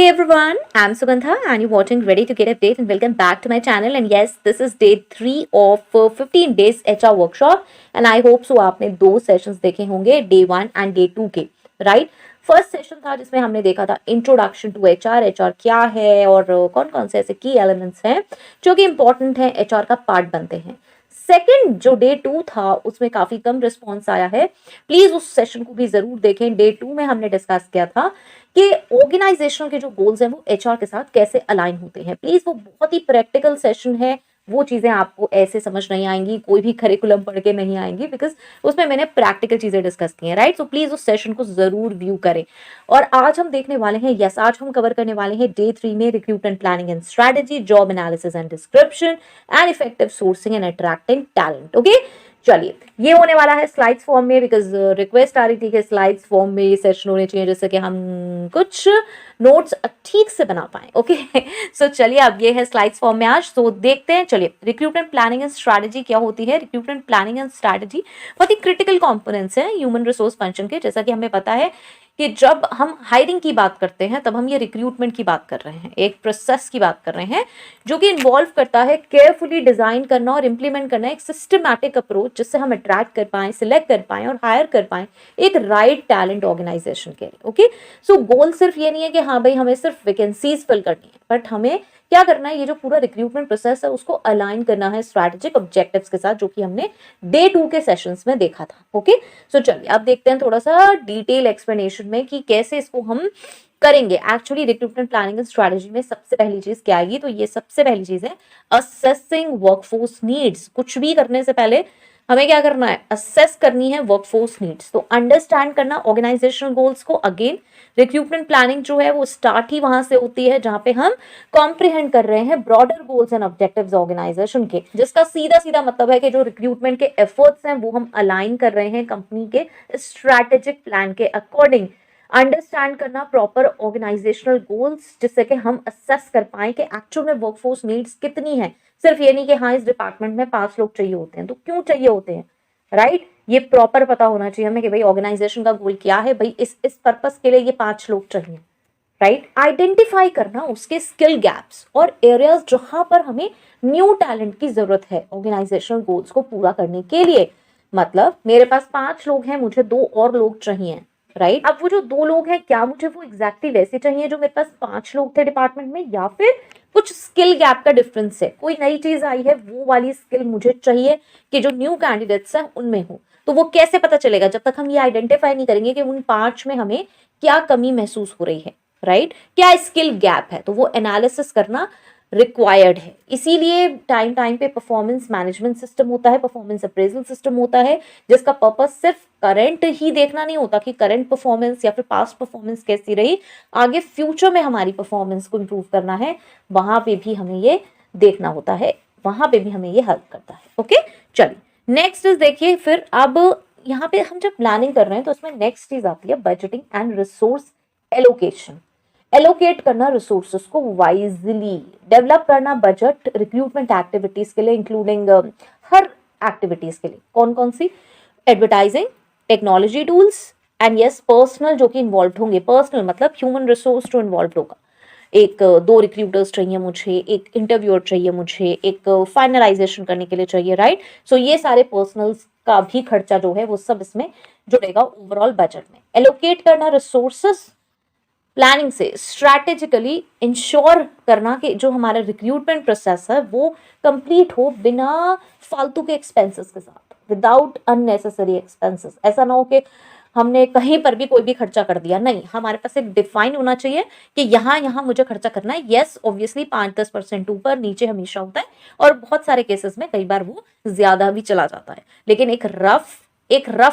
Hey everyone, I'm Sugandha and you're watching Ready to Get Update and welcome back to my channel. And yes, this is day 3 of 15 days HR workshop and I hope so आपने दो sessions देखे होंगे day 1 and day 2 के, right. First session था जिसमें हमने देखा था इंट्रोडक्शन टू एचआर क्या है और कौन कौन से ऐसे की एलिमेंट्स हैं जो कि इंपॉर्टेंट है, एचआर का पार्ट बनते हैं। सेकेंड जो डे 2 था उसमें काफी कम रिस्पॉन्स आया है, प्लीज उस सेशन को भी जरूर देखें। डे 2 में हमने डिस्कस किया था कि ऑर्गेनाइजेशनल के जो गोल्स हैं वो एचआर के साथ कैसे अलाइन होते हैं। प्लीज वो बहुत ही प्रैक्टिकल सेशन है, वो चीजें आपको ऐसे समझ नहीं आएंगी, कोई भी करिकुलम पढ़ के नहीं आएंगी, बिकॉज उसमें मैंने प्रैक्टिकल चीजें डिस्कस की हैं, राइट। सो प्लीज उस सेशन को जरूर व्यू करें। और आज हम देखने वाले हैं, यस आज हम कवर करने वाले हैं डे 3 में recruitment planning and strategy, job analysis and description and effective sourcing and attracting talent. Okay, चलिए ये होने वाला है स्लाइड्स फॉर्म में, बिकॉज रिक्वेस्ट आ रही थी कि स्लाइड्स फॉर्म में ये सेशन होने चाहिए जिससे कि हम कुछ नोट्स ठीक से बना पाए। ओके सो चलिए अब ये है स्लाइड्स फॉर्म में आज, तो देखते हैं। चलिए, रिक्रूटमेंट प्लानिंग एंड स्ट्रैटेजी क्या होती है। रिक्रूटमेंट प्लानिंग एंड स्ट्रैटेजी बहुत ही क्रिटिकल कंपोनेंट्स हैं ह्यूमन रिसोर्स फंक्शन के। जैसा कि हमें पता है कि जब हम हायरिंग की बात करते हैं तब हम ये रिक्रूटमेंट की बात कर रहे हैं, एक प्रोसेस की बात कर रहे हैं जो कि इन्वॉल्व करता है केयरफुली डिजाइन करना और इम्प्लीमेंट करना एक सिस्टमैटिक अप्रोच जिससे हम अट्रैक्ट कर पाएं, सिलेक्ट कर पाएं और हायर कर पाएं एक राइट टैलेंट ऑर्गेनाइजेशन के लिए। ओके, सो गोल सिर्फ ये नहीं है कि हाँ भाई हमें सिर्फ वैकेंसीज फिल करनी है, बट हमें क्या करना है, ये जो पूरा रिक्रूटमेंट प्रोसेस है उसको अलाइन करना है स्ट्रैटेजिक ऑब्जेक्टिव्स के साथ, जो कि हमने डे 2 के सेशंस में देखा था। ओके, सो चलिए अब देखते हैं थोड़ा सा डिटेल एक्सप्लेनेशन में कि कैसे इसको हम करेंगे। Actually recruitment planning and strategy में सबसे पहली चीज क्या आएगी, तो ये सबसे पहली चीज है असेसिंग वर्कफोर्स नीड्स। कुछ भी करने से पहले हमें क्या करना है, असेस करनी है वर्कफोर्स नीड्स। तो अंडरस्टैंड करना ऑर्गेनाइजेशनल गोल्स को। अगेन रिक्रूटमेंट प्लानिंग जो है वो स्टार्ट ही वहां से होती है जहां पे हम कॉम्प्रिहेंड कर रहे हैं broader goals and objectives organization के, जिसका सीधा सीधा मतलब है कि जो रिक्रूटमेंट के एफर्ट्स हैं वो हम अलाइन कर रहे हैं कंपनी के स्ट्रैटेजिक प्लान के अकॉर्डिंग। अंडरस्टैंड करना प्रॉपर ऑर्गेनाइजेशनल गोल्स जिससे कि हम असेस कर पाए कि एक्चुअल में वर्कफोर्स नीड्स कितनी है। सिर्फ ये नहीं कि हाँ इस डिपार्टमेंट में 5 लोग चाहिए होते हैं, तो क्यों चाहिए होते हैं, राइट। ये प्रॉपर पता होना चाहिए हमें कि भाई ऑर्गेनाइजेशन का गोल क्या है, भाई इस पर्पस के लिए ये 5 लोग चाहिए, राइट। आइडेंटिफाई करना उसके स्किल गैप्स और एरियाज जहां पर हमें न्यू टैलेंट की जरूरत है ऑर्गेनाइजेशनल गोल्स को पूरा करने के लिए। मतलब मेरे पास 5 लोग हैं, मुझे 2 और लोग चाहिए, राइट। अब वो जो 2 लोग हैं क्या मुझे वो एग्जैक्टली वैसे चाहिए जो मेरे पास 5 लोग थे डिपार्टमेंट में, या फिर कुछ स्किल गैप का डिफरेंस है, कोई नई चीज आई है वो वाली स्किल मुझे चाहिए कि जो न्यू कैंडिडेट्स हैं उनमें हो। तो वो कैसे पता चलेगा जब तक हम ये आइडेंटिफाई नहीं करेंगे कि उन 5 में हमें क्या कमी महसूस हो रही है, राइट, क्या स्किल गैप है। तो वो एनालिसिस करना रिक्वायर्ड है। इसीलिए टाइम टाइम पे परफॉर्मेंस मैनेजमेंट सिस्टम होता है, परफॉर्मेंस अप्रेजल सिस्टम होता है, जिसका पर्पस सिर्फ करंट ही देखना नहीं होता कि करंट परफॉर्मेंस या फिर पास्ट परफॉर्मेंस कैसी रही, आगे फ्यूचर में हमारी परफॉर्मेंस को इम्प्रूव करना है, वहां पे भी हमें ये देखना होता है, वहां पे भी हमें ये हेल्प करता है। ओके, चलिए नेक्स्ट इज देखिए, फिर अब यहाँ पे हम जब प्लानिंग कर रहे हैं तो उसमें नेक्स्ट चीज आती है budgeting and resource allocation. Allocate करना रिसोर्सेस को वाइजली, डेवलप करना बजट रिक्रूटमेंट एक्टिविटीज के लिए, इंक्लूडिंग हर एक्टिविटीज के लिए। कौन कौन सी, advertising, technology tools and yes personnel जो कि इन्वॉल्व होंगे। पर्सनल मतलब ह्यूमन रिसोर्स जो इन्वॉल्व होगा, एक 2 रिक्रूटर्स चाहिए मुझे, एक इंटरव्यूअर चाहिए मुझे, एक फाइनलाइजेशन करने के लिए चाहिए, राइट। सो ये सारे पर्सनल्स का भी खर्चा जो है वो सब इसमें जुड़ेगा ओवरऑल बजट में। एलोकेट करना रिसोर्सेस प्लानिंग से स्ट्रैटेजिकली इंश्योर करना कि जो हमारा रिक्रूटमेंट प्रोसेस है वो कंप्लीट हो बिना फालतू के एक्सपेंसेस के साथ, विदाउट अननेसेसरी एक्सपेंसेस। ऐसा ना हो कि हमने कहीं पर भी कोई भी खर्चा कर दिया, नहीं, हमारे पास एक डिफाइन होना चाहिए कि यहाँ यहाँ मुझे खर्चा करना है। यस ऑब्वियसली 5-10% ऊपर नीचे हमेशा होता है और बहुत सारे केसेस में कई बार वो ज्यादा भी चला जाता है, लेकिन एक रफ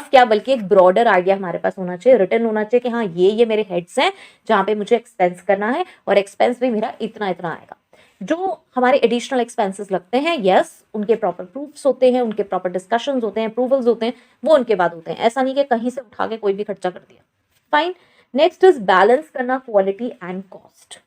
क्या बल्कि एक ब्रॉडर आइडिया हमारे पास होना चाहिए, रिटर्न होना चाहिए कि हाँ ये मेरे हेड्स हैं जहां पे मुझे एक्सपेंस करना है और एक्सपेंस भी मेरा इतना इतना आएगा। जो हमारे एडिशनल एक्सपेंसेस लगते हैं, यस उनके प्रॉपर प्रूफ्स होते हैं, उनके प्रॉपर डिस्कशंस होते हैं, अप्रूवल्स होते हैं, वो उनके बाद होते हैं। ऐसा नहीं कि कहीं से उठा के कोई भी खर्चा कर दिया। फाइन, नेक्स्ट इज बैलेंस करना क्वालिटी एंड कॉस्ट।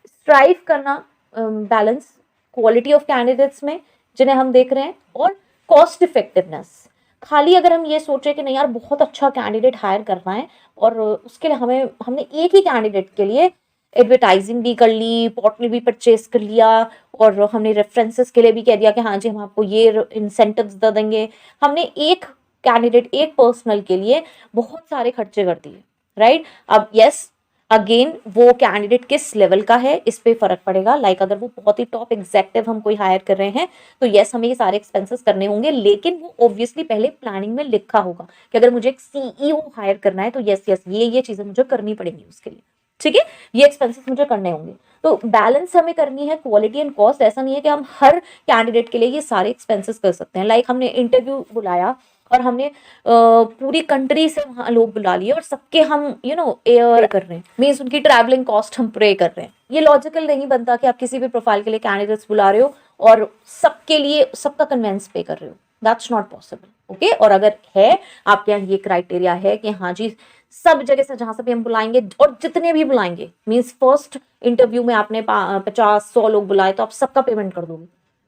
स्ट्राइव करना बैलेंस क्वालिटी ऑफ कैंडिडेट्स में जिन्हें हम देख रहे हैं और कॉस्ट इफेक्टिवनेस। खाली अगर हम ये सोचे कि नहीं यार बहुत अच्छा कैंडिडेट हायर करना है और उसके लिए हमने एक ही कैंडिडेट के लिए एडवर्टाइजिंग भी कर ली, पोर्टल भी परचेज कर लिया, और हमने रेफरेंसेस के लिए भी कह दिया कि हाँ जी हम आपको ये इंसेंटिव्स दे देंगे। हमने एक कैंडिडेट, एक पर्सनल के लिए बहुत सारे खर्चे कर दिए, राइट। अब यस, अगेन वो कैंडिडेट किस लेवल का है इस पे फर्क पड़ेगा। लाइक अगर वो बहुत ही टॉप एग्जेक्टिव हम कोई हायर कर रहे हैं तो यस हमें ये सारे एक्सपेंसेस करने होंगे, लेकिन वो ऑब्वियसली पहले प्लानिंग में लिखा होगा कि अगर मुझे एक सीईओ हायर करना है तो यस यस ये चीजें मुझे करनी पड़ेंगी उसके लिए, ठीक है, ये एक्सपेंसेस मुझे करने होंगे। तो बैलेंस हमें करनी है क्वालिटी एंड कॉस्ट। ऐसा नहीं है कि हम हर कैंडिडेट के लिए ये सारे एक्सपेंसेस कर सकते हैं। लाइक हमने इंटरव्यू बुलाया और हमने पूरी कंट्री से वहां लोग बुला लिए और सबके हम एयर कर रहे हैं, मीन्स उनकी ट्रैवलिंग कॉस्ट हम पे कर रहे हैं। ये लॉजिकल नहीं बनता कि आप किसी भी प्रोफाइल के लिए कैंडिडेट्स बुला रहे हो और सबके लिए सबका कन्वेंस पे कर रहे हो, दैट्स नॉट पॉसिबल, ओके। और अगर है आपके यहाँ ये क्राइटेरिया है कि हाँ जी सब जगह से जहां से भी हम बुलाएंगे और जितने भी बुलाएंगे, मीन्स फर्स्ट इंटरव्यू में आपने 50-100 लोग बुलाए तो आप सबका पेमेंट कर दोगे,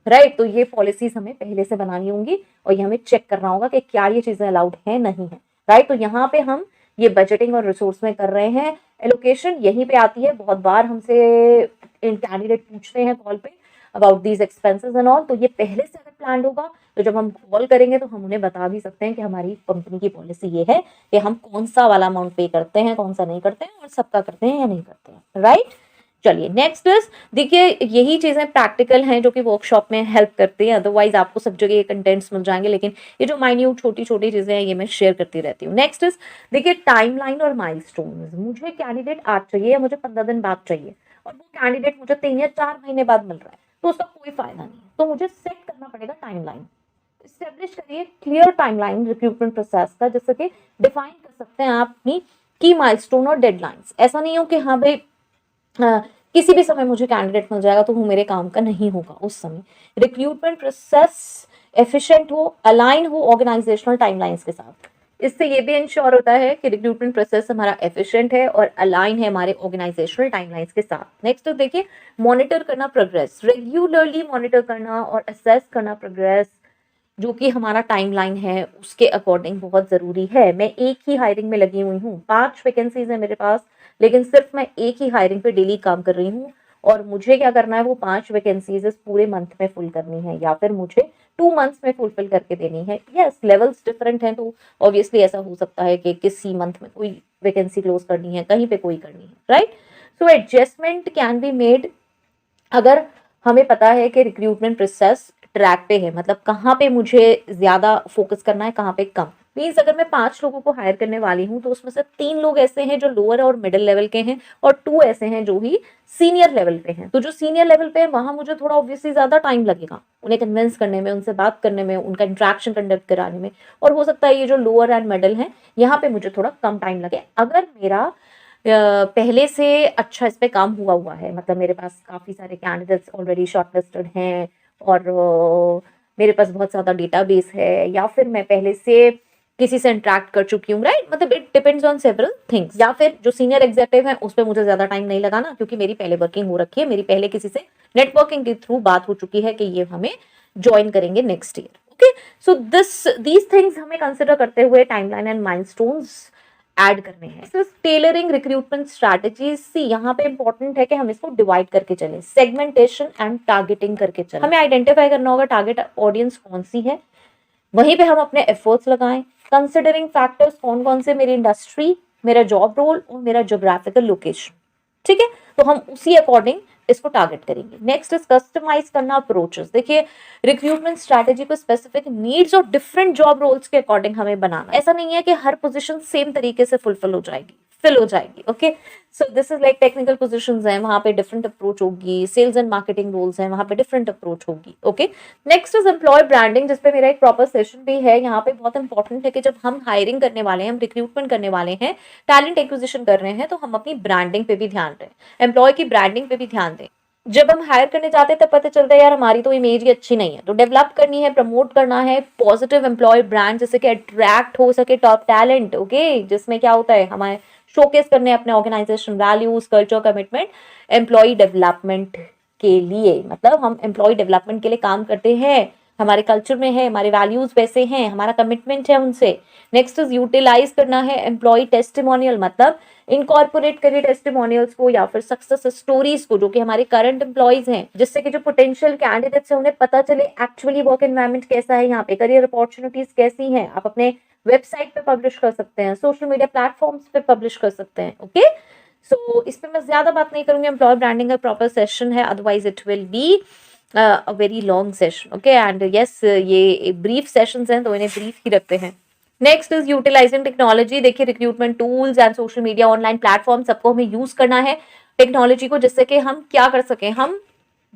राइट। तो ये पॉलिसीज हमें पहले से बनानी होंगी और ये हमें चेक करना होगा कि क्या ये चीजें अलाउड है नहीं है, राइट। तो यहाँ पे हम ये बजटिंग और रिसोर्स में कर रहे हैं। एलोकेशन यहीं पे आती है, बहुत बार हमसे कैंडिडेट पूछते हैं कॉल पे about these expenses and all, तो ये पहले से अगर प्लान होगा तो जब हम कॉल करेंगे तो हम उन्हें बता भी सकते हैं कि हमारी कंपनी की पॉलिसी ये है कि हम कौन सा वाला अमाउंट पे करते हैं, कौन सा नहीं करते हैं, और सबका करते हैं या नहीं करते हैं, राइट। चलिए नेक्स्ट इज, देखिए यही चीजें प्रैक्टिकल हैं जो कि वर्कशॉप में हेल्प करती हैं, अदरवाइज आपको सब जगह ये कंटेंट्स मिल जाएंगे, लेकिन ये जो माइन्यूट छोटी छोटी चीजें हैं ये मैं शेयर करती रहती हूँ। नेक्स्ट इज, देखिए टाइमलाइन और माइलस्टोन्स। मुझे कैंडिडेट आज चाहिए या मुझे 15 दिन बाद चाहिए और वो कैंडिडेट मुझे 3 या 4 महीने बाद मिल रहा है तो उसका कोई फायदा नहीं है। तो मुझे सेट करना पड़ेगा टाइमलाइन, एस्टेब्लिश करिए क्लियर टाइमलाइन रिक्रूटमेंट प्रोसेस का, जैसे कि डिफाइन कर सकते हैं आप अपनी की माइलस्टोन और डेडलाइंस। ऐसा नहीं हो कि हाँ भाई किसी भी समय मुझे कैंडिडेट मिल जाएगा तो वो मेरे काम का नहीं होगा उस समय। रिक्रूटमेंट प्रोसेस एफिशिएंट हो, अलाइन हो ऑर्गेनाइजेशनल टाइमलाइंस के साथ। इससे ये भी इंश्योर होता है कि रिक्रूटमेंट प्रोसेस हमारा एफिशिएंट है और अलाइन है हमारे ऑर्गेनाइजेशनल टाइमलाइंस के साथ। नेक्स्ट तो देखिए मॉनिटर करना प्रोग्रेस, रेगुलरली मॉनिटर करना और असेस करना प्रोग्रेस जो कि हमारा टाइमलाइन है उसके अकॉर्डिंग बहुत जरूरी है। मैं एक ही हायरिंग में लगी हुई हूँ, 5 वैकेंसीज है मेरे पास, लेकिन सिर्फ मैं एक ही हायरिंग पे डेली काम कर रही हूँ और मुझे क्या करना है वो 5 वैकेंसीज इस पूरे मंथ में फुल करनी है या फिर मुझे 2 मंथ्स में फुलफिल करके देनी है। यस लेवल्स डिफरेंट हैं तो ऑब्वियसली ऐसा हो सकता है कि किसी मंथ में कोई वैकेंसी क्लोज करनी है, कहीं पे कोई करनी है, right. So adjustment can be made अगर हमें पता है कि रिक्रूटमेंट प्रोसेस ट्रैक पे है, मतलब कहाँ पे मुझे ज्यादा फोकस करना है कहाँ पे कम। मीन्स अगर मैं 5 लोगों को हायर करने वाली हूँ तो उसमें से 3 लोग ऐसे हैं जो लोअर और मिडिल लेवल के हैं और 2 ऐसे हैं जो ही सीनियर लेवल पे हैं। तो जो सीनियर लेवल पे है वहां मुझे थोड़ा ऑब्वियसली ज्यादा टाइम लगेगा उन्हें कन्विंस करने में, उनसे बात करने में, उनका इंट्रैक्शन कंडक्ट कराने में, और हो सकता है ये जो लोअर एंड मिडिल है यहाँ पे मुझे थोड़ा कम टाइम लगे अगर मेरा पहले से अच्छा इस पे काम हुआ है, मतलब मेरे पास काफ़ी सारे कैंडिडेट्स ऑलरेडी शॉर्टलिस्टेड हैं और मेरे पास बहुत ज़्यादा डेटाबेस है, या फिर मैं पहले से किसी से इंटरेक्ट कर चुकी हूँ, राइट। मतलब it depends on several things. या फिर जो सीनियर एग्जेक्टिव है उस पर मुझे ज़्यादा टाइम नहीं लगाना क्योंकि मेरी पहले वर्किंग हो रखी है, मेरी पहले किसी से नेटवर्किंग के थ्रू बात हो चुकी है कि ये हमें ज्वाइन करेंगे next year, okay. So these things हमें कंसिडर करते हुए टाइमलाइन एंड माइलस्टोन्स ऐड करने हैं। टेलरिंग रिक्रूटमेंट स्ट्रैटेजीज, सी यहाँ पे इंपॉर्टेंट है कि हम इसको डिवाइड करके चलें, सेगमेंटेशन एंड टारगेटिंग करके चलें। हमें आइडेंटिफाई करना होगा टारगेट ऑडियंस कौन सी है, वहीं पे हम अपने एफर्ट्स लगाएं, कंसिडरिंग फैक्टर्स कौन कौन से, मेरी इंडस्ट्री, मेरा जॉब रोल और मेरा जोग्राफिकल लोकेशन, ठीक है। तो हम उसी अकॉर्डिंग इसको टारगेट करेंगे। नेक्स्ट इज कस्टमाइज करना अप्रोचेस। देखिए रिक्रूटमेंट स्ट्रैटेजी को स्पेसिफिक नीड्स और डिफरेंट जॉब रोल्स के अकॉर्डिंग हमें बनाना। ऐसा नहीं है कि हर पोजीशन सेम तरीके से फिल हो जाएगी, okay. So this is like technical positions हैं वहां पे डिफरेंट अप्रोच होगी, सेल्स एंड मार्केटिंग रोल्स हैं वहां पे डिफरेंट अप्रोच होगी, okay. Next is employ branding, जिसपे मेरा एक प्रॉपर सेशन भी है। यहाँ पे बहुत इंपॉर्टेंट है कि जब हम हायरिंग करने वाले हैं, हम रिक्रूटमेंट करने वाले हैं, टैलेंट एक्विजिशन कर रहे हैं, तो हम अपनी ब्रांडिंग पे भी ध्यान दें, एम्प्लॉय की ब्रांडिंग पे भी ध्यान दें। जब हम हायर करने जाते हैं तब पता चलता है यार हमारी तो इमेज ही अच्छी नहीं है, तो डेवलप करनी है, प्रमोट करना है पॉजिटिव एम्प्लॉय ब्रांड, जिससे कि अट्रैक्ट हो सके टॉप टैलेंट, ओके। जिसमें क्या होता है हमारे शोकेस करने अपने organization values, culture, commitment employ development के लिए, मतलब हम एम्प्लॉय डेवलपमेंट के लिए काम करते हैं, हमारे कल्चर में है, हमारे वैल्यूज वैसे हैं, हमारा कमिटमेंट है उनसे। नेक्स्ट इज यूटिलाइज करना है एम्प्लॉय टेस्टिमोनियल, मतलब इनकॉर्पोरेट करिए टेस्टिमोनियल्स को या फिर सक्सेस स्टोरीज को जो कि हमारे करंट एम्प्लॉयज हैं, जिससे कि जो पोटेंशियल कैंडिडेट्स हैं उन्हें पता चले एक्चुअली वर्क एनवायरनमेंट कैसा है, यहाँ पे करियर अपॉर्चुनिटीज कैसी हैं। आप अपने वेबसाइट पे पब्लिश कर सकते हैं, सोशल मीडिया प्लेटफॉर्म्स पे पब्लिश कर सकते हैं। ओके, सो इस पे मैं ज्यादा बात नहीं करूंगी, एम्प्लॉय ब्रांडिंग का प्रॉपर सेशन है, otherwise it will be a very long session. Okay, and yes ये ब्रीफ सेशंस हैं तो इन्हें ब्रीफ ही रखते हैं। Next is utilising technology. देखिए recruitment tools and social media online platform सबको हमें यूज करना है टेक्नोलॉजी को, जिससे कि हम क्या कर सकें, हम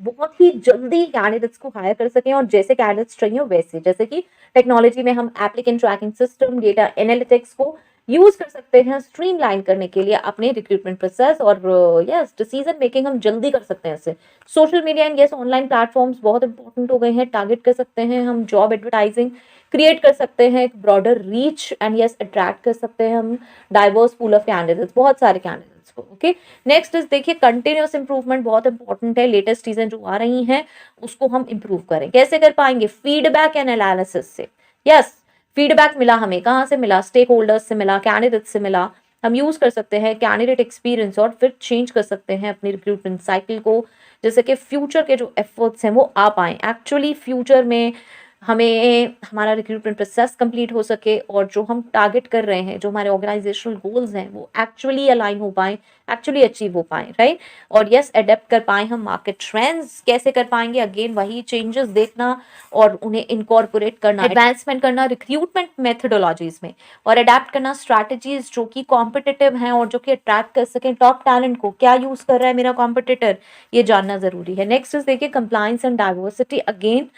बहुत ही जल्दी कैंडिडेट्स को हायर कर सकें और जैसे कैंडिडेट्स चाहिए वैसे, जैसे कि टेक्नोलॉजी में हम applicant tracking system, data analytics को यूज कर सकते हैं स्ट्रीमलाइन करने के लिए अपने रिक्रूटमेंट प्रोसेस, और यस डिसीजन मेकिंग हम जल्दी कर सकते हैं इससे। Social media and yes online platforms बहुत इंपॉर्टेंट हो गए हैं, टारगेट कर सकते हैं हम जॉब एडवर्टाइजिंग क्रिएट कर सकते हैं, एक broader reach and yes attract कर सकते हैं हम डाइवर्स पूल ऑफ कैंडिडेट्स, बहुत सारे कैंडिडेट्स को। ओके, नेक्स्ट इज देखिए कंटिन्यूअस इंप्रूवमेंट बहुत इंपॉर्टेंट है, लेटेस्ट चीजें जो आ रही हैं उसको हम इंप्रूव करें। कैसे कर पाएंगे? फीडबैक एंड एनालिसिस से। यस, फीडबैक मिला हमें, कहाँ से मिला? स्टेक होल्डर्स से मिला, कैंडिडेट से मिला, हम यूज कर सकते हैं कैंडिडेट एक्सपीरियंस और फिर चेंज कर सकते हैं अपनी रिक्रूटमेंट साइकिल को, जैसे कि फ्यूचर के जो एफर्ट्स हैं वो आ पाए, एक्चुअली फ्यूचर में हमें हमारा रिक्रूटमेंट प्रोसेस कंप्लीट हो सके और जो हम टारगेट कर रहे हैं, जो हमारे ऑर्गेनाइजेशनल गोल्स हैं वो एक्चुअली अलाइन हो पाए, एक्चुअली अचीव हो पाए, राइट। और यस अडेप्ट कर पाए हम मार्केट ट्रेंड्स। कैसे कर पाएंगे? अगेन वही चेंजेस देखना और उन्हें इनकॉर्पोरेट करना, एडवांसमेंट करना रिक्रूटमेंट मेथडोलॉजीज में, और अडेप्ट करना स्ट्रैटेजीज जो कि कॉम्पिटिटिव हैं और जो कि अट्रैक्ट कर सकें टॉप टैलेंट को। क्या यूज कर रहा है मेरा कॉम्पिटिटर, ये जानना जरूरी है। नेक्स्ट इज देखिए compliance and diversity. Again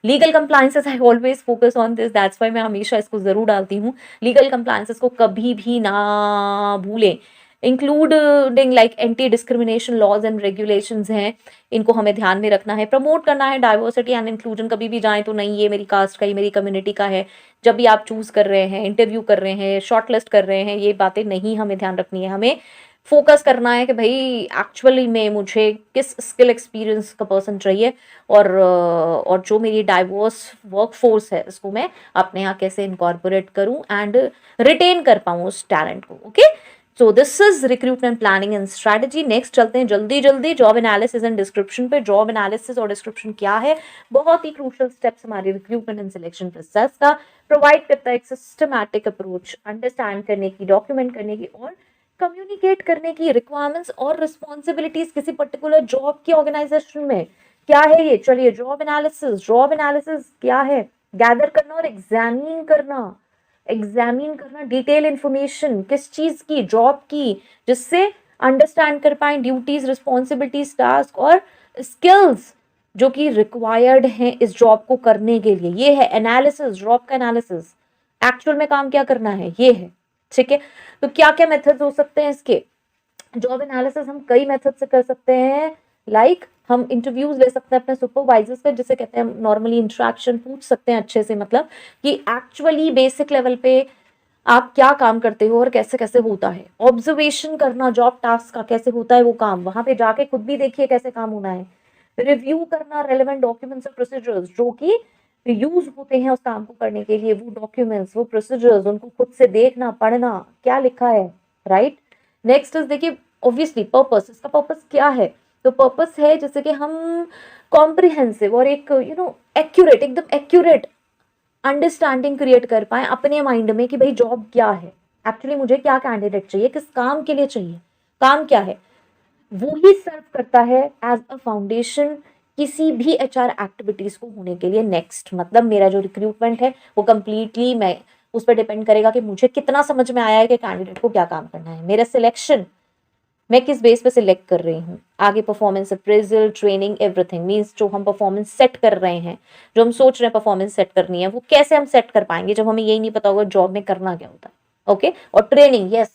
legal compliances, I always focus on this, that's why मैं हमेशा इसको जरूर डालती हूँ। लीगल कंप्लायंसेस को कभी भी ना भूलें, including like anti discrimination laws and regulations हैं, इनको हमें ध्यान में रखना है। प्रमोट करना है डाइवर्सिटी एंड इंक्लूजन, कभी भी जाएं तो नहीं ये मेरी कास्ट का, ये मेरी कम्युनिटी का है। जब भी आप चूज कर रहे हैं, इंटरव्यू कर रहे हैं, शॉर्टलिस्ट कर रहे हैं, ये बातें नहीं हमें ध्यान रखनी है। हमें फोकस करना है कि भाई एक्चुअली में मुझे किस स्किल एक्सपीरियंस का पर्सन चाहिए, और जो मेरी डाइवर्स वर्क फोर्स है इसको मैं अपने यहाँ कैसे इनकॉर्पोरेट करूँ एंड रिटेन कर पाऊँ उस टैलेंट को। Okay, so this is recruitment planning and strategy. Next चलते हैं जल्दी जल्दी जॉब एनालिसिस एंड डिस्क्रिप्शन पे। जॉब एनालिसिस और डिस्क्रिप्शन क्या है? बहुत ही क्रूशियल स्टेप्स हमारे रिक्रूटमेंट एंड सिलेक्शन प्रोसेस का प्रोवाइड करता है एक सिस्टमैटिक अप्रोच अंडरस्टैंड करने की, डॉक्यूमेंट करने की और कम्युनिकेट करने की रिक्वायरमेंट्स और रिस्पॉन्सिबिलिटीज किसी पर्टिकुलर जॉब की ऑर्गेनाइजेशन में। क्या है ये? चलिए जॉब एनालिसिस क्या है? गैदर करना और एग्जामिन करना डिटेल इंफॉर्मेशन किस चीज की? जॉब की, जिससे अंडरस्टैंड कर पाए ड्यूटीज, रिस्पॉन्सिबिलिटीज, टास्क और स्किल्स जो कि रिक्वायर्ड हैं इस जॉब को करने के लिए। ये है एनालिसिस, जॉब का एनालिसिस। एक्चुअल में काम क्या करना है ये है, ठीक है। तो क्या क्या मेथड्स हो सकते हैं इसके? जॉब एनालिसिस हम कई मेथड से कर सकते हैं, लाइक हम इंटरव्यूज ले सकते हैं अपने सुपरवाइजर्स का, जिसे कहते हैं नॉर्मली इंटरेक्शन, पूछ सकते हैं अच्छे से, मतलब कि एक्चुअली बेसिक लेवल पे आप क्या काम करते हो और कैसे कैसे होता है। ऑब्जर्वेशन करना जॉब टास्क का, कैसे होता है वो काम, वहां पे जाके खुद भी देखिए कैसे काम होना है। रिव्यू करना रेलेवेंट डॉक्यूमेंट्स और प्रोसीजर्स जो कि यूज होते हैं उस काम को करने के लिए, वो डॉक्यूमेंट्स, वो प्रोसीजर्स, उनको खुद से देखना, पढ़ना क्या लिखा है, राइट। नेक्स्ट इज देखिए ऑब्वियसली पर्पस। इसका पर्पस क्या है? तो पर्पस है जैसे कि हम कॉम्प्रिहेंसिव और एक एक्यूरेट, एकदम एक्यूरेट अंडरस्टैंडिंग क्रिएट कर पाए अपने माइंड में कि भाई जॉब क्या है, एक्चुअली मुझे क्या कैंडिडेट चाहिए, किस काम के लिए चाहिए, काम क्या है। वो ही सर्व करता है एज अ फाउंडेशन किसी भी एचआर एक्टिविटीज को होने के लिए। नेक्स्ट मतलब मेरा जो रिक्रूटमेंट है वो कंप्लीटली मैं उस पर डिपेंड करेगा कि मुझे कितना समझ में आया है कि कैंडिडेट को क्या काम करना है। मेरा सिलेक्शन मैं किस बेस पे सिलेक्ट कर रही हूँ, आगे performance appraisal, training, everything means जो हम परफॉर्मेंस सेट कर रहे हैं, जो हम सोच रहे हैं परफॉर्मेंस सेट करनी है, वो कैसे हम सेट कर पाएंगे जब हमें यही नहीं पता होगा जॉब में करना क्या होता है। ओके, और ट्रेनिंग, यस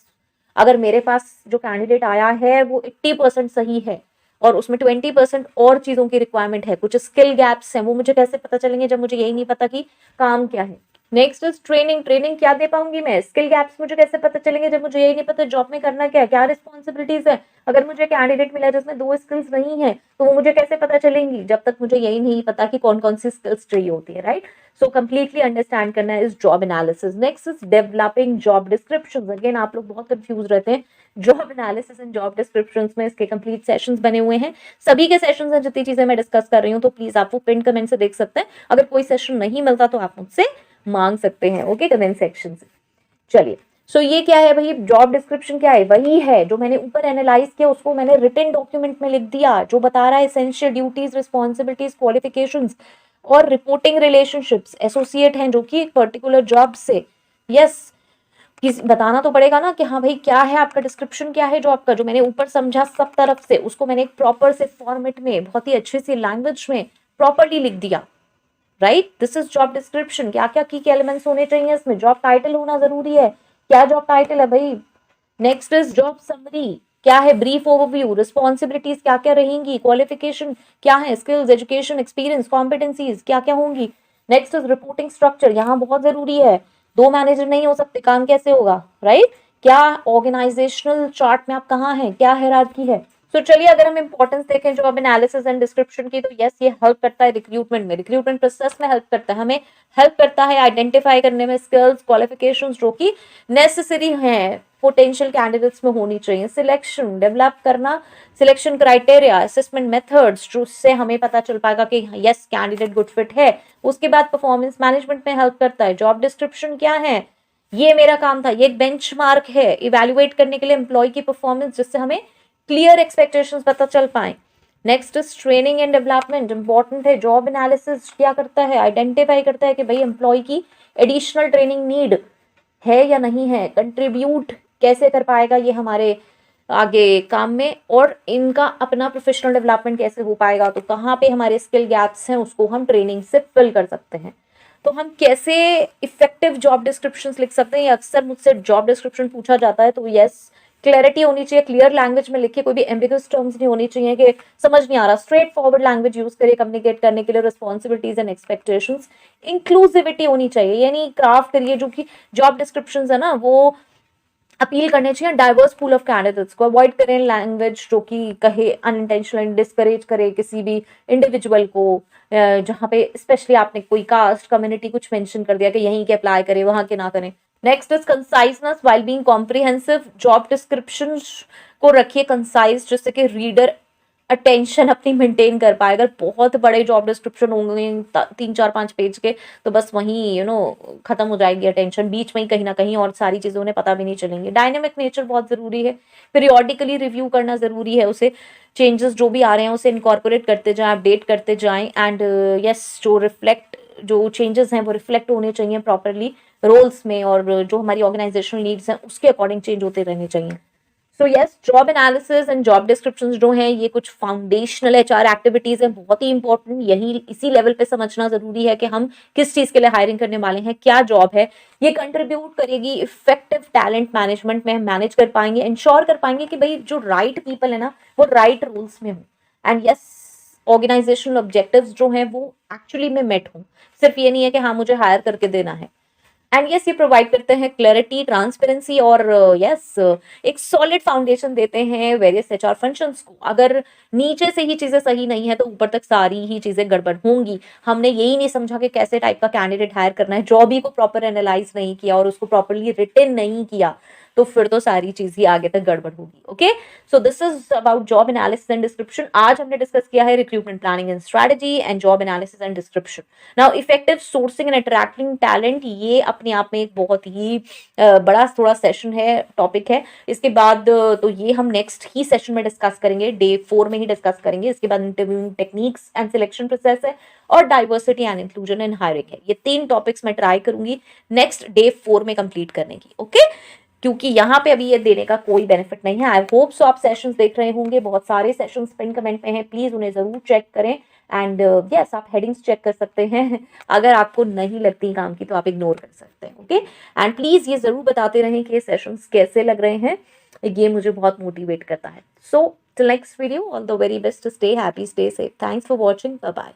अगर मेरे पास जो कैंडिडेट आया है वो 80% सही है और उसमें 20% और चीजों की रिक्वायरमेंट है, कुछ स्किल गैप्स हैं, वो मुझे कैसे पता चलेंगे जब मुझे यही नहीं पता कि काम क्या है। Next is training. ट्रेनिंग क्या दे पाऊंगी मैं? स्किल गैप्स मुझे कैसे पता चलेंगे जब मुझे यही नहीं पता जॉब में करना क्या है, क्या रिस्पॉन्सिबिलिटीज है। अगर मुझे कैंडिडेट मिला जिसमें 2 स्किल्स नहीं है तो वो मुझे कैसे पता चलेंगी जब तक मुझे यही नहीं पता कि कौन कौन सी स्किल्स चाहिए होती है, राइट। सो कंप्लीटली अंडरस्टैंड करना है इस job analysis. Next is developing job description. Again आप लोग बहुत कंफ्यूज रहते हैं job analysis and job description में। इसके कंप्लीट सेशंस बने हुए हैं, सभी के सेशंस हैं जितनी चीजें मैं डिस्कस कर रही हूँ, तो प्लीज आप वो पिन कमेंट से देख सकते हैं। अगर कोई सेशन नहीं मिलता तो आप मुझसे मांग सकते हैं, ओके, कमेंट सेक्शन से। चलिए, सो ये क्या है भाई? जॉब डिस्क्रिप्शन क्या है? वही है जो मैंने ऊपर एनालाइज किया, उसको मैंने रिटन डॉक्यूमेंट में लिख दिया, जो बता रहा है एसेंशियल ड्यूटीज, रिस्पॉन्सिबिलिटीज, क्वालिफिकेशंस और रिपोर्टिंग रिलेशनशिप्स एसोसिएट हैं जो कि एक पर्टिकुलर जॉब से, यस, बताना तो पड़ेगा ना कि हाँ भाई क्या है आपका डिस्क्रिप्शन, क्या है जॉब का। जो मैंने ऊपर समझा सब तरफ से, उसको मैंने एक प्रॉपर से फॉर्मेट में, बहुत ही अच्छे से लैंग्वेज में प्रॉपरली लिख दिया, right. This is job description. क्या क्या की एलिमेंट्स होने चाहिए इसमें? जॉब टाइटल होना जरूरी है। क्या जॉब टाइटल है भाई? Next is job summary. क्या है? Brief overview. रिस्पॉन्सिबिलिटीज क्या क्या रहेंगी? क्वालिफिकेशन क्या है? स्किल्स, एजुकेशन, एक्सपीरियंस, कॉम्पिटेंसीज क्या क्या होंगी? Next is reporting structure. यहाँ बहुत जरूरी है, 2 मैनेजर नहीं हो सकते, काम कैसे होगा, राइट। क्या ऑर्गेनाइजेशनल चार्ट में आप कहाँ हैं, क्या हायरार्की है। तो चलिए, अगर हम इंपॉर्टेंस देखें जॉब एनालिसिस एंड डिस्क्रिप्शन की, तो यस, ये हेल्प करता है रिक्रूटमेंट में, रिक्रूटमेंट प्रोसेस में हेल्प करता है, हमें हेल्प करता है आइडेंटिफाई करने में स्किल्स, क्वालिफिकेशंस जो कि नेसेसरी हैं, पोटेंशियल कैंडिडेट्स में होनी चाहिए। सिलेक्शन डेवलप करना, सिलेक्शन क्राइटेरिया, असेसमेंट मेथड्स, जिससे हमें पता चल पाएगा कि यस कैंडिडेट गुड फिट है। उसके बाद परफॉर्मेंस मैनेजमेंट में हेल्प करता है। जॉब डिस्क्रिप्शन क्या है? ये मेरा काम था, ये एक बेंचमार्क है इवैल्यूएट करने के लिए एम्प्लॉय की परफॉर्मेंस, जिससे हमें क्लियर एक्सपेक्टेशंस पता चल पाए। Next is training and development, important है। जॉब एनालिसिस क्या करता है? आइडेंटिफाई करता है कि भाई एम्प्लॉय की एडिशनल ट्रेनिंग नीड है या नहीं है, कंट्रीब्यूट कैसे कर पाएगा ये हमारे आगे काम में, और इनका अपना प्रोफेशनल डेवलपमेंट कैसे हो पाएगा। तो कहाँ पे हमारे स्किल गैप्स हैं उसको हम ट्रेनिंग से फिल कर सकते हैं। तो हम कैसे इफेक्टिव जॉब डिस्क्रिप्शंस लिख सकते हैं? अक्सर मुझसे जॉब डिस्क्रिप्शन पूछा जाता है, तो यस, क्लैरिटी होनी चाहिए, क्लियर लैंग्वेज में लिखिए, कोई भी एम्बिगस टर्म्स नहीं होनी चाहिए कि समझ नहीं आ रहा। स्ट्रेट फॉरवर्ड लैंग्वेज यूज करिए कम्युनिकेट करने के लिए। रिस्पॉन्सिबिलिटीज एंड एक्सपेक्टेशंस, इंक्लूसिविटी होनी चाहिए, यानी क्राफ्ट करिए जो कि जॉब डिस्क्रिप्शन है ना, वो अपील करने चाहिए डाइवर्स पूल ऑफ कैंडिडेट्स को। अवॉइड करें लैंग्वेज जो कि कहे अनइंटेंशनल डिस्करेज करे किसी भी इंडिविजुअल को, जहाँ पे स्पेशली आपने कोई कास्ट कम्युनिटी कुछ मेंशन कर दिया कि यहीं के अप्लाई करें वहां के ना करें। Next is conciseness while being comprehensive. Job description को रखिए कंसाइज, जिससे कि रीडर अटेंशन अपनी मेंटेन कर पाए। अगर बहुत बड़े जॉब डिस्क्रिप्शन होंगे 3 4 5 पेज के, तो बस वहीं खत्म हो जाएगी अटेंशन, बीच में ही कहीं ना कहीं, और सारी चीजें उन्हें पता भी नहीं चलेंगी। डायनेमिक नेचर बहुत जरूरी है, पीरियोडिकली रिव्यू करना जरूरी है, उसे चेंजेस जो भी आ रहे हैं उसे इनकॉर्पोरेट करते जाएं, अपडेट करते जाएं। एंड यस, जो चेंजेस हैं वो रिफ्लेक्ट होने चाहिए प्रॉपरली रोल्स में, और जो हमारी ऑर्गेनाइजेशनल नीड्स हैं उसके अकॉर्डिंग चेंज होते रहने चाहिए। So yes, job analysis and job descriptions जो हैं ये कुछ फाउंडेशनल एचआर एक्टिविटीज हैं, बहुत ही इंपॉर्टेंट। यही इसी लेवल पे समझना जरूरी है कि हम किस चीज के लिए हायरिंग करने वाले हैं, क्या जॉब है। ये कंट्रीब्यूट करेगी इफेक्टिव टैलेंट मैनेजमेंट में, हम मैनेज कर पाएंगे, इंश्योर कर पाएंगे कि भाई जो राइट पीपल है ना वो राइट रोल्स में हो। एंड यस, ऑर्गेनाइजेशनल ऑब्जेक्टिव्स जो हैं वो एक्चुअली में मेट हों। सिर्फ ये नहीं है कि हाँ मुझे हायर करके देना है। एंड यस, ये प्रोवाइड करते हैं क्लैरिटी, ट्रांसपेरेंसी, और यस एक सॉलिड फाउंडेशन देते हैं वेरियस एचआर फंक्शंस को। अगर नीचे से ही चीजें सही नहीं है तो ऊपर तक सारी ही चीजें गड़बड़ होंगी। हमने यही नहीं समझा कि कैसे टाइप का कैंडिडेट हायर करना है, जॉब ही को प्रॉपर एनालाइज नहीं किया और उसको प्रॉपरली रिटेन नहीं किया, तो फिर तो सारी चीज ही आगे तक गड़बड़ होगी। Okay, so this is about job analysis and description. आज हमने डिस्कस किया है recruitment planning and strategy and job analysis and description. Now effective sourcing and attracting talent, ये अपने आप में एक बहुत ही बड़ा थोड़ा सेशन है, टॉपिक है। इसके बाद तो ये हम नेक्स्ट ही सेशन में डिस्कस करेंगे, डे 4 में ही डिस्कस करेंगे। इसके बाद interviewing techniques and selection process है, और diversity and inclusion in hiring है। ये 3 टॉपिक्स मैं ट्राई करूंगी नेक्स्ट डे 4 में कंप्लीट करने की। ओके, क्योंकि यहाँ पे अभी ये देने का कोई बेनिफिट नहीं है। आई होप सो आप सेशंस देख रहे होंगे, बहुत सारे सेशंस पिन कमेंट में हैं, प्लीज उन्हें जरूर चेक करें। एंड यस, आप हेडिंग्स चेक कर सकते हैं। अगर आपको नहीं लगती काम की तो आप इग्नोर कर सकते हैं। ओके, एंड प्लीज ये जरूर बताते रहें कि ये सेशंस कैसे लग रहे हैं, ये मुझे बहुत मोटिवेट करता है। So till next video, all the very best, stay happy, stay safe, thanks for watching, bye bye.